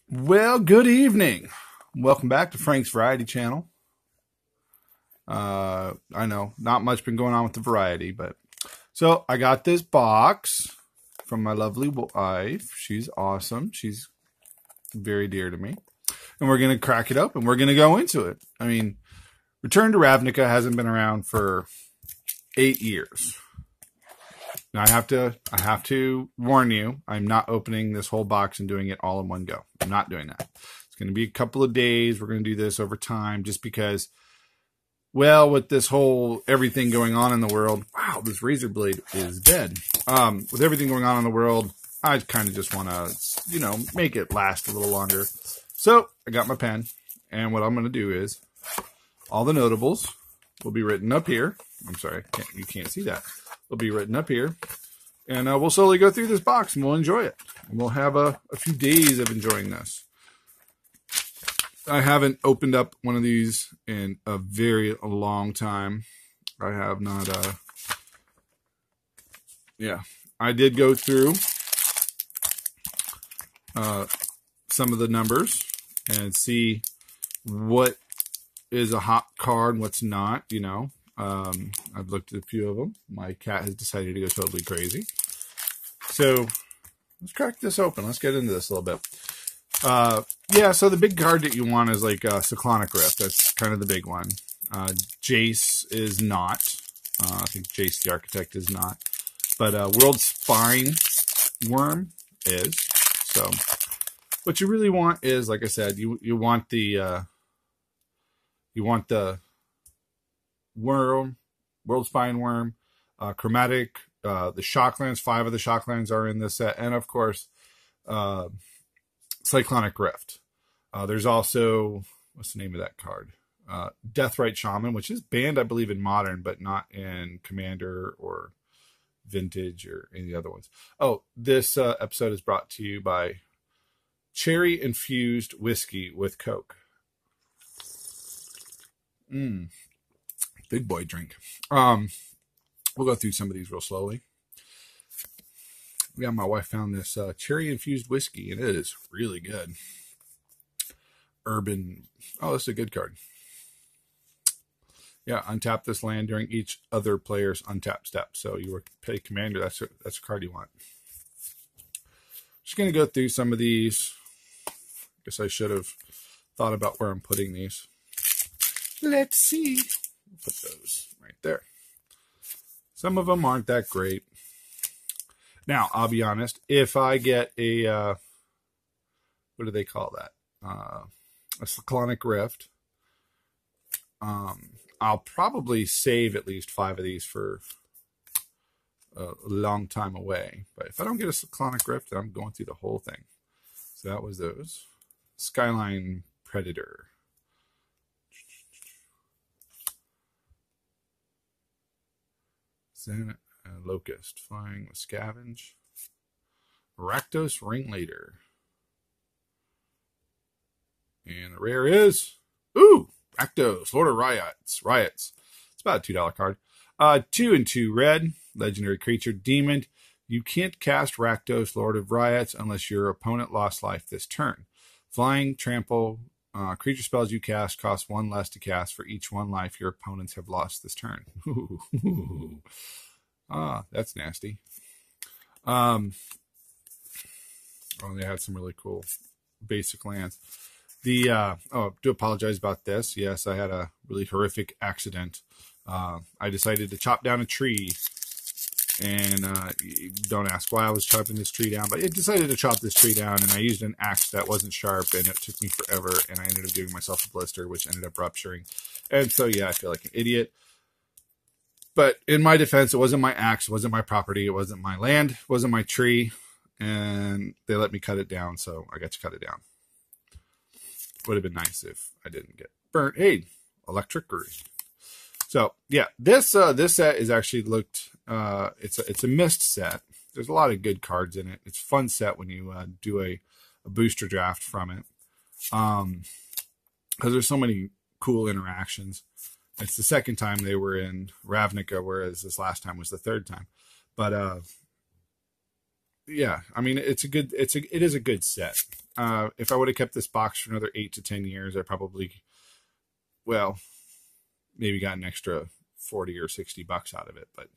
Well, good evening. Welcome back to Frank's Variety Channel. I know not much been going on with the variety, but so I got this box from my lovely wife. She's awesome. She's very dear to me. And we're going to crack it up and we're going to go into it. I mean, Return to Ravnica hasn't been around for 8 years. Now I have to warn you, I'm not opening this whole box and doing it all in one go. I'm not doing that. It's going to be a couple of days. We're going to do this over time just because, well, with this whole everything going on in the world, wow, this razor blade is dead. With everything going on in the world, I kind of just want to, make it last a little longer. So I got my pen, and what I'm going to do is all the notables will be written up here. I'm sorry, you can't see that. Will be written up here, and we'll slowly go through this box, and we'll enjoy it. And we'll have a few days of enjoying this. I haven't opened up one of these in a very long time. I have not. Yeah, I did go through some of the numbers and see what is a hot card and what's not, I've looked at a few of them. My cat has decided to go totally crazy. So let's crack this open. Let's get into this a little bit. Yeah, so the big card that you want is like Cyclonic Rift. That's kind of the big one. Jace is not. I think Jace the Architect is not. But World Spine Worm is. So what you really want is, like I said, you want the World Spine Worm, Chromatic, the Shocklands. 5 of the Shocklands are in this set, and of course, Cyclonic Rift. There's also, what's the name of that card? Deathrite Shaman, which is banned, I believe, in Modern, but not in Commander or Vintage or any of the other ones. Oh, this episode is brought to you by Cherry Infused Whiskey with Coke. Big boy drink. We'll go through some of these real slowly. Yeah, my wife found this cherry infused whiskey, and it is really good. Urban. Oh, this is a good card. Yeah, untap this land during each other player's untap step. So you play commander. That's a card you want. Just gonna go through some of these. Guess I should have thought about where I'm putting these. Let's see. Put those right there. Some of them aren't that great. Now, I'll be honest. If I get a, what do they call that? A Cyclonic Rift. I'll probably save at least 5 of these for a long time away. But if I don't get a Cyclonic Rift, then I'm going through the whole thing. So that was those. Skyline Predator. Then Locust, flying with Scavenge. Rakdos Ringleader. And the rare is, Rakdos, Lord of Riots. It's about a $2 card. 2 and 2 red, legendary creature, demon. You can't cast Rakdos, Lord of Riots, unless your opponent lost life this turn. Flying, trample, creature spells you cast cost 1 less to cast for each 1 life your opponents have lost this turn. That's nasty. Oh, they had some really cool basic lands. Do apologize about this. Yes, I had a really horrific accident. I decided to chop down a tree. And don't ask why I was chopping this tree down, but I decided to chop this tree down, and I used an axe that wasn't sharp, and it took me forever, and I ended up giving myself a blister, which ended up rupturing. And so, yeah, I feel like an idiot. But in my defense, it wasn't my axe, it wasn't my property, it wasn't my land, it wasn't my tree, and they let me cut it down, so I got to cut it down. Would have been nice if I didn't get burnt. Hey, electricity. So yeah, this set is actually looked. It's a mist set. There's a lot of good cards in it. It's a fun set when you do a booster draft from it, because there's so many cool interactions. It's the second time they were in Ravnica, whereas this last time was the third time. But yeah, I mean, it is a good set. If I would have kept this box for another 8 to 10 years, I probably, well, maybe got an extra 40 or 60 bucks out of it, but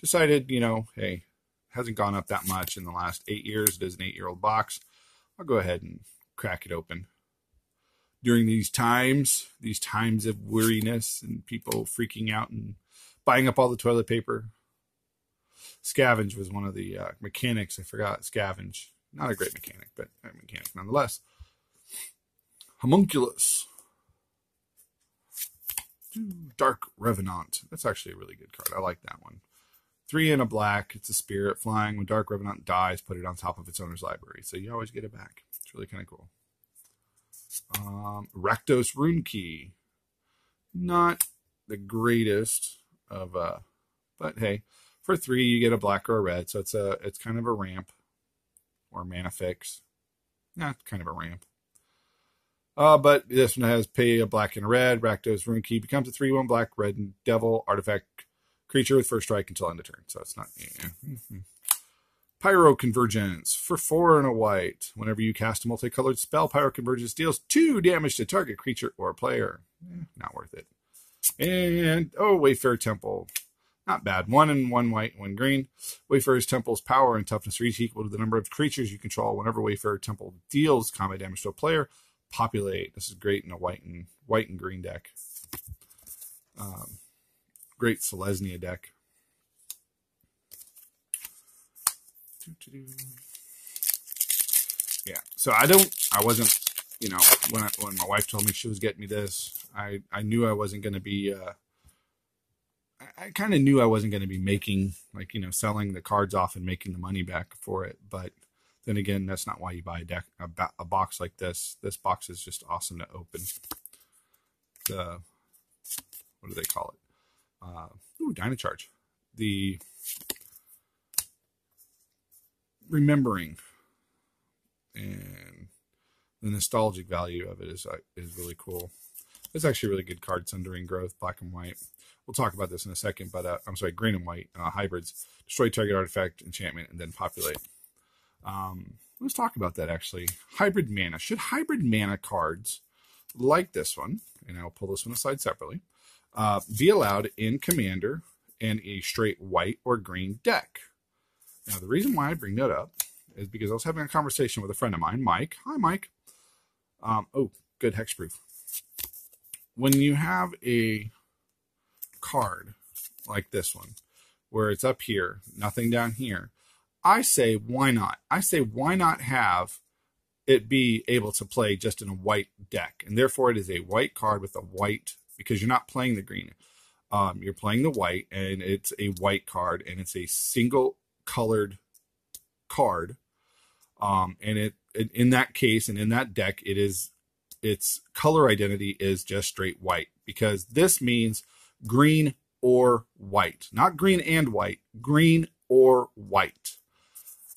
decided, hey, hasn't gone up that much in the last 8 years. It is an 8-year-old box. I'll go ahead and crack it open. During these times of weariness and people freaking out and buying up all the toilet paper. Scavenge was one of the mechanics. I forgot Scavenge. Not a great mechanic, but a mechanic nonetheless. Homunculus. Dark Revenant. That's actually a really good card. I like that one. 3 and a black. It's a spirit flying. When Dark Revenant dies, put it on top of its owner's library. So you always get it back. It's really kind of cool. Rakdos Rune Key. Not the greatest of, but hey, for 3 you get a black or a red, so it's kind of a ramp or mana fix. Yeah, kind of a ramp. But this one has pay a black and a red. Rakdos Rune Key becomes a 3/1 black, red, and devil artifact creature with first strike until end of turn. So it's not. Yeah. Pyro Convergence for 4 and a white. Whenever you cast a multicolored spell, Pyro Convergence deals 2 damage to target creature or player. Not worth it. And Wayfarer Temple. Not bad. 1 and 1 white, 1 green. Wayfarer's Temple's power and toughness are each equal to the number of creatures you control. Whenever Wayfarer Temple deals combat damage to a player, populate. This is great in a white and green deck. Great Selesnya deck. Yeah, so I wasn't, when my wife told me she was getting me this, I knew I wasn't going to be, I kind of knew I wasn't going to be making, selling the cards off and making the money back for it. But then again, that's not why you buy a box like this. This box is just awesome to open. What do they call it? Dynacharge. The remembering and the nostalgic value of it is really cool. It's actually a really good card. Sundering Growth, black and white. We'll talk about this in a second, but I'm sorry, green and white hybrids. Destroy target artifact, enchantment, and then populate. Let's talk about that actually. Hybrid mana. Should hybrid mana cards like this one, and I'll pull this one aside separately, be allowed in Commander and a straight white or green deck? Now, the reason why I bring that up is because I was having a conversation with a friend of mine, Mike. Hi, Mike. Good hexproof. When you have a card like this one, where it's up here, nothing down here, I say, why not? I say, why not have it be able to play just in a white deck? And therefore, it is a white card with a white, because you're not playing the green. You're playing the white, and it's a white card, and it's a single colored card. And in that case, and in that deck, its color identity is just straight white, because this means green or white, not green and white, green or white.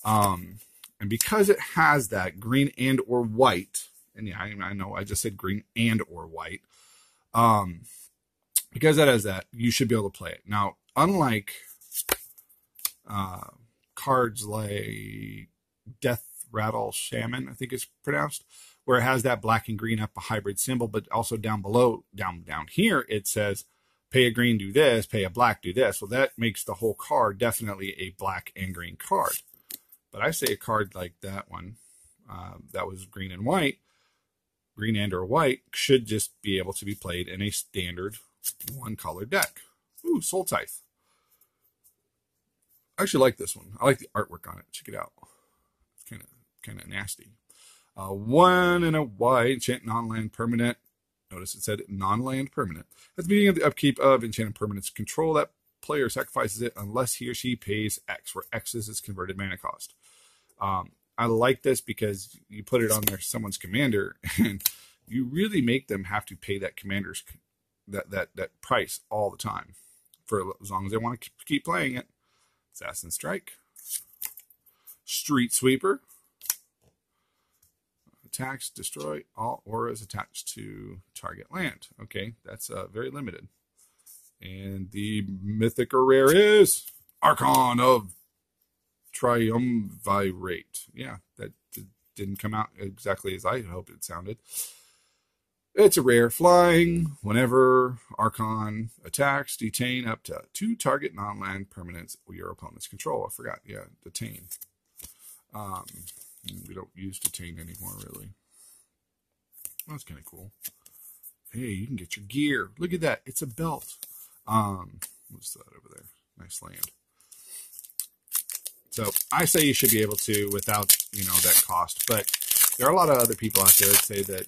And because it has that green and or white, and yeah, I know I just said green and or white, because that has that, you should be able to play it. Now, unlike cards like Death Rattle Shaman, I think it's pronounced, where it has that black and green up a hybrid symbol, but also down below, down here, it says, pay a green, do this, pay a black, do this. Well, that makes the whole card definitely a black and green card. But I say a card like that one, that was green and white, green and or white, should just be able to be played in a standard one-color deck. Ooh, Soul Tithe. I actually like this one. I like the artwork on it. Check it out. It's kind of nasty. 1 and a white, enchant non-land permanent. Notice it said non-land permanent. At the beginning of the upkeep of enchanted permanent's control, that player sacrifices it unless he or she pays X, where X is its converted mana cost. I like this because you put it on someone's commander, and you really make them have to pay that commander's that price all the time for as long as they want to keep playing it. Assassin Strike, Street Sweeper. Attacks, destroy all auras attached to target land. Okay, that's very limited. And the mythic or rare is Archon of Triumvirate. Yeah, that didn't come out exactly as I hoped it sounded. It's a rare flying. Whenever Archon attacks, detain up to 2 target non-land permanents your opponent's control. I forgot. Yeah, detain. We don't use detain anymore, really. That's kind of cool. Hey, you can get your gear. Look at that. It's a belt. What's that over there? Nice land. So I say you should be able to without, that cost. But there are a lot of other people out there that say that,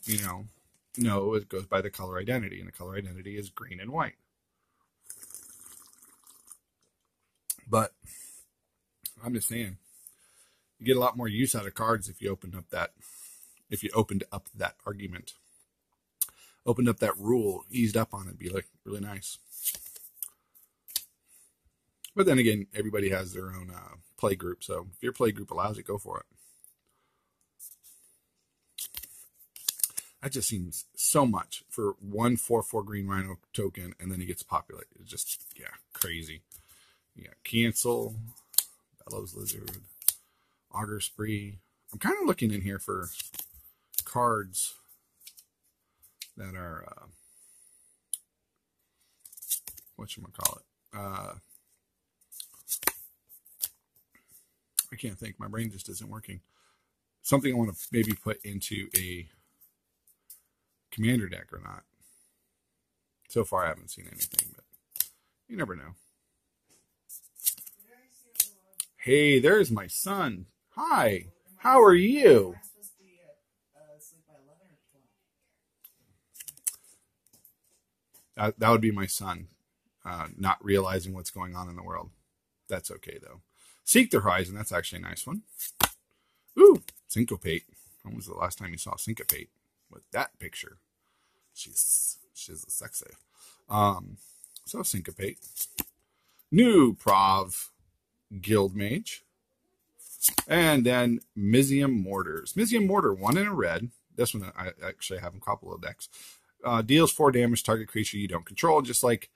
no, it goes by the color identity. And the color identity is green and white. But I'm just saying, you get a lot more use out of cards if you opened up that argument. Opened up that rule, eased up on it, be like really nice. But then again, everybody has their own play group. So if your play group allows it, go for it. That just seems so much for one 4/4 green rhino token, and then he gets populated. It's just, crazy. Yeah, cancel, Bellows Lizard, Auger Spree. I'm kind of looking in here for cards that are, whatchamacallit? I can't think. My brain just isn't working. Something I want to maybe put into a commander deck or not. So far, I haven't seen anything, but you never know. Hey, there's my son. Hi. How are you? That would be my son, not realizing what's going on in the world. That's okay, though. Seek the Horizon. That's actually a nice one. Ooh, Syncopate. When was the last time you saw Syncopate? With that picture. She's a sexy. So Syncopate. New Prov Guild Mage. And then Mizium Mortars. Mizium Mortar, 1 in a red. This one I actually have in a couple of decks. Deals 4 damage target creature you don't control. Just like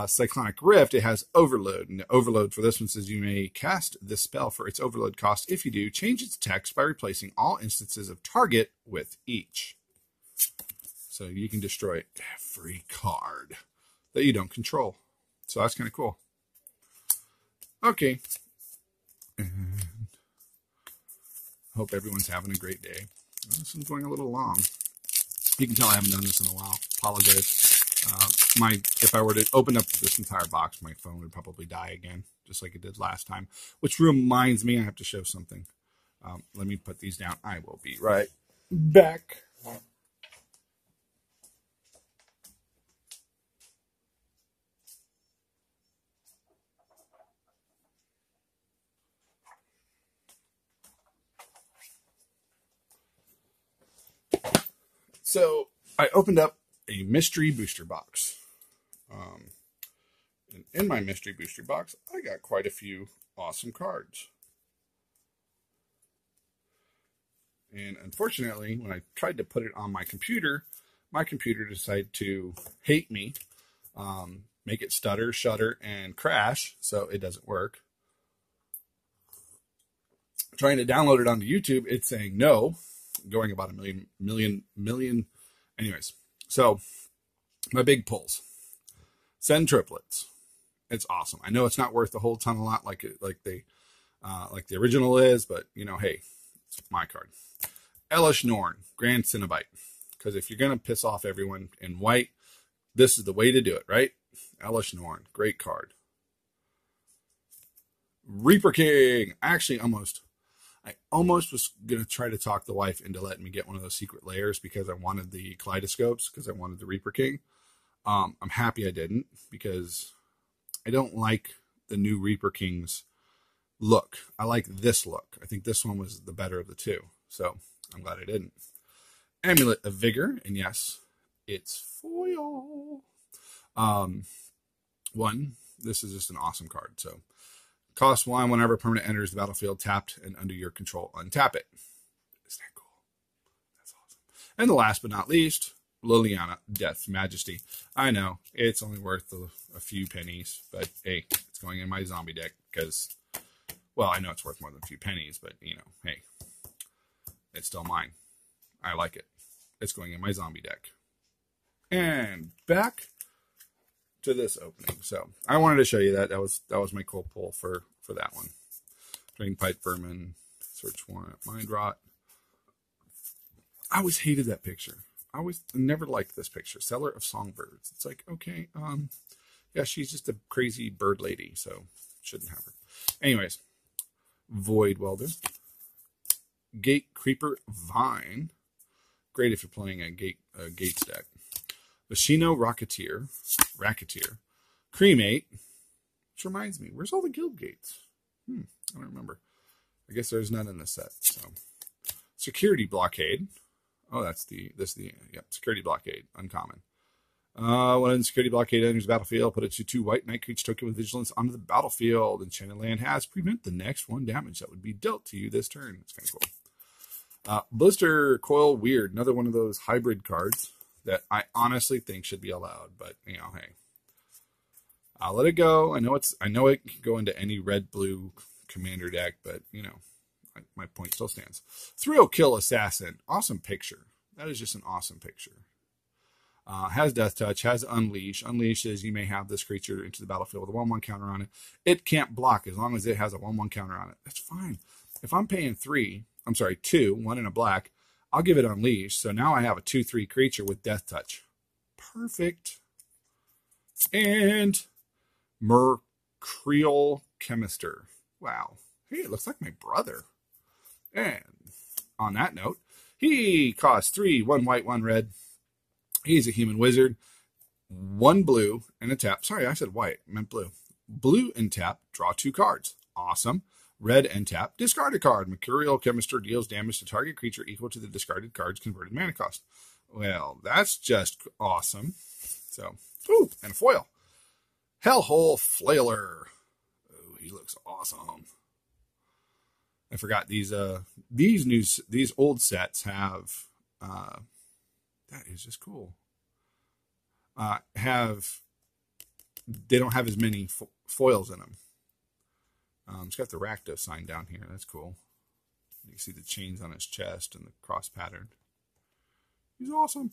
Cyclonic Rift, it has Overload. And the Overload for this one says you may cast this spell for its Overload cost. If you do, change its text by replacing all instances of target with each. So you can destroy every card that you don't control. So that's kind of cool. Okay. And hope everyone's having a great day. This one's going a little long. You can tell I haven't done this in a while. Apologize. If I were to open up this entire box, my phone would probably die again, just like it did last time. Which reminds me, I have to show something. Let me put these down. I will be right back. So I opened up a mystery booster box. And in my mystery booster box, I got quite a few awesome cards. And unfortunately, when I tried to put it on my computer decided to hate me, make it stutter, shudder, and crash, so it doesn't work. Trying to download it onto YouTube, it's saying no. Going about a million. Anyways, so my big pulls. Send triplets. It's awesome. I know it's not worth a whole ton a lot like the original is, but hey, it's my card. Elish Norn, Grand Cenobite. Because if you're gonna piss off everyone in white, this is the way to do it, right? Elish Norn, great card. Reaper King. I almost was going to try to talk the wife into letting me get one of those secret layers because I wanted the kaleidoscopes, because I wanted the Reaper King. I'm happy I didn't, because I don't like the new Reaper King's look. I like this look. I think this one was the better of the two, so I'm glad I didn't. Amulet of Vigor, and yes, it's foil. This is just an awesome card, so cost 1 whenever a permanent enters the battlefield, tapped and under your control, untap it. Isn't that cool? That's awesome. And the last but not least, Liliana, Death's Majesty. I know, it's only worth a few pennies, but hey, it's going in my zombie deck because Well, I know it's worth more than a few pennies, but, you know, hey, it's still mine. I like it. It's going in my zombie deck. And back to this opening. So I wanted to show you that. That was my cool pull for that one. Drain Pipe Vermin, Search Warrant, Mind Rot. I always hated that picture. I never liked this picture. Seller of Songbirds. It's like, okay, yeah, she's just a crazy bird lady, so shouldn't have her. Anyways, Void Welder, Gate Creeper Vine. Great if you're playing a Gates deck. Vashino Racketeer, Cremate, which reminds me, where's all the guild gates? I don't remember. I guess there's none in this set. So, Security Blockade. Oh, Security Blockade, uncommon. When Security Blockade enters the battlefield, put a 2/2 white night creature token with vigilance onto the battlefield. Enchanted land has prevent the next 1 damage that would be dealt to you this turn. It's kind of cool. Blister Coil Weird, another one of those hybrid cards that I honestly think should be allowed, but you know, hey, I'll let it go. I know it can go into any red-blue commander deck, but you know, my point still stands. Thrill Kill Assassin, awesome picture. That is just an awesome picture. Has Death Touch, has Unleash. Unleash is you may have this creature into the battlefield with a 1/1 counter on it. It can't block as long as it has a 1/1 counter on it. That's fine. If I'm paying 2, 1 in a black, I'll give it Unleash. So now I have a 2/3 creature with Death Touch. Perfect. And Mercurial Chemister. Wow. Hey, it looks like my brother. And on that note, he costs 3, 1 white, 1 red. He's a human wizard. 1 blue and a tap. Sorry, I said white. I meant blue. Blue and tap. Draw 2 cards. Awesome. Red and tap. Discard a card. Mercurial Chemister deals damage to target creature equal to the discarded card's converted mana cost. Well, that's just awesome. So, ooh, and a foil. Hellhole Flailer. Oh, he looks awesome. I forgot these old sets have that is just cool. They don't have as many foils in them. It's got the Rakdos sign down here. That's cool. You can see the chains on his chest and the cross pattern. He's awesome.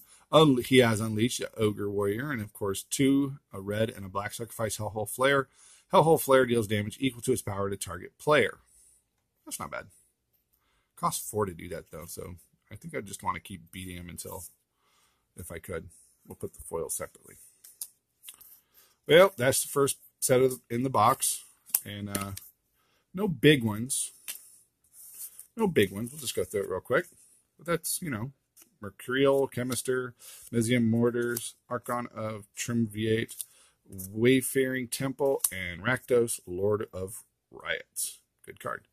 He has Unleashed, Ogre Warrior, and of course 2, a red and a black. Sacrifice Hellhole Flare. Hellhole Flare deals damage equal to its power to target player. That's not bad. Costs 4 to do that though, so I think I just want to keep beating him until, if I could. We'll put the foil separately. Well, that's the first set in the box, and no big ones. No big ones. We'll just go through it real quick. But that's, you know, Mercurial Chemister, Mesium Mortars, Archon of Triumvirate, Wayfaring Temple, and Rakdos, Lord of Riots. Good card.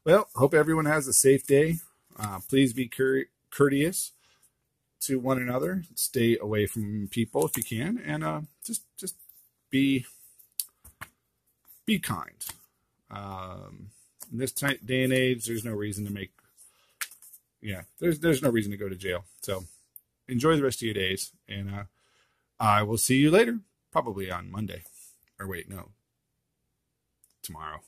Well, hope everyone has a safe day. Please be courteous to one another. Stay away from people if you can, and just be kind. In this day and age, there's no reason to there's no reason to go to jail. So enjoy the rest of your days, and I will see you later, probably on Monday. Or wait, no, tomorrow.